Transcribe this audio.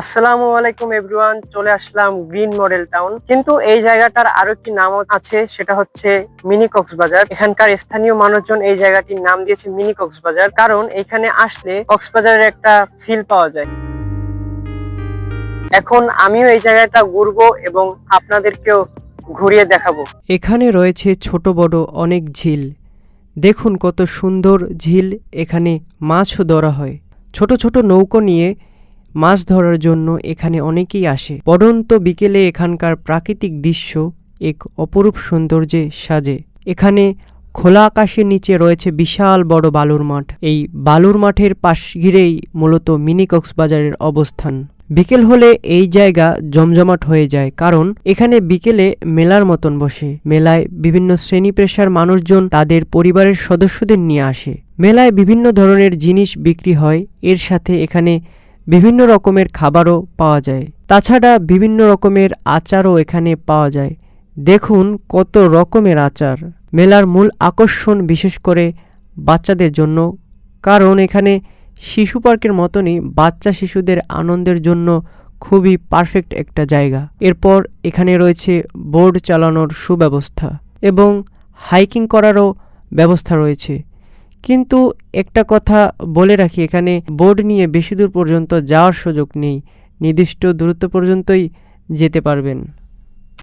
আসসালামু আলাইকুম এভরিওয়ান, চলে আসলাম গ্রিন মডেল টাউন। কিন্তু এই জায়গাটার আরো একটি নাম আছে, সেটা হচ্ছে মিনি কক্সবাজার। এখানকার স্থানীয় মানুষজন এই জায়গাটির নাম দিয়েছে মিনি কক্সবাজার, কারণ এখানে আসলে কক্সবাজারের একটা ফিল পাওয়া যায়। এখন আমিও এই জায়গাটা ঘুরবো এবং আপনাদেরকেও ঘুরিয়ে দেখাবো। এখানে রয়েছে ছোট বড় অনেক ঝিল। দেখুন কত সুন্দর ঝিল। এখানে মাছও ধরা হয়। ছোট ছোট নৌকো নিয়ে মাছ ধরার জন্য এখানে অনেকেই আসে। পড়ন্ত বিকেলে এখানকার প্রাকৃতিক দৃশ্য এক অপরূপ সৌন্দর্যে সাজে। এখানে খোলা আকাশের নিচে রয়েছে বিশাল বড় বালুর মাঠ। এই বালুর মাঠের পাশ ঘিরেই মূলত মিনি কক্সবাজারের অবস্থান। বিকেল হলে এই জায়গা জমজমাট হয়ে যায়, কারণ এখানে বিকেলে মেলার মতন বসে। মেলায় বিভিন্ন শ্রেণী পেশার মানুষজন তাদের পরিবারের সদস্যদের নিয়ে আসে। মেলায় বিভিন্ন ধরনের জিনিস বিক্রি হয়, এর সাথে এখানে বিভিন্ন রকমের খাবারও পাওয়া যায়। তাছাড়া বিভিন্ন রকমের আচারও এখানে পাওয়া যায়। দেখুন কত রকমের আচার। মেলার মূল আকর্ষণ বিশেষ করে বাচ্চাদের জন্য, কারণ এখানে শিশু পার্কের মতনই বাচ্চা শিশুদের আনন্দের জন্য খুবই পারফেক্ট একটা জায়গা। এরপর এখানে রয়েছে বোট চালানোর সুব্যবস্থা এবং হাইকিং করারও ব্যবস্থা রয়েছে। কিন্তু একটা কথা বলে রাখি, এখানে বোট নিয়ে বেশি দূর পর্যন্ত যাওয়ার সুযোগ নেই। নির্দিষ্ট দূরত্ব পর্যন্তই যেতে পারবেন।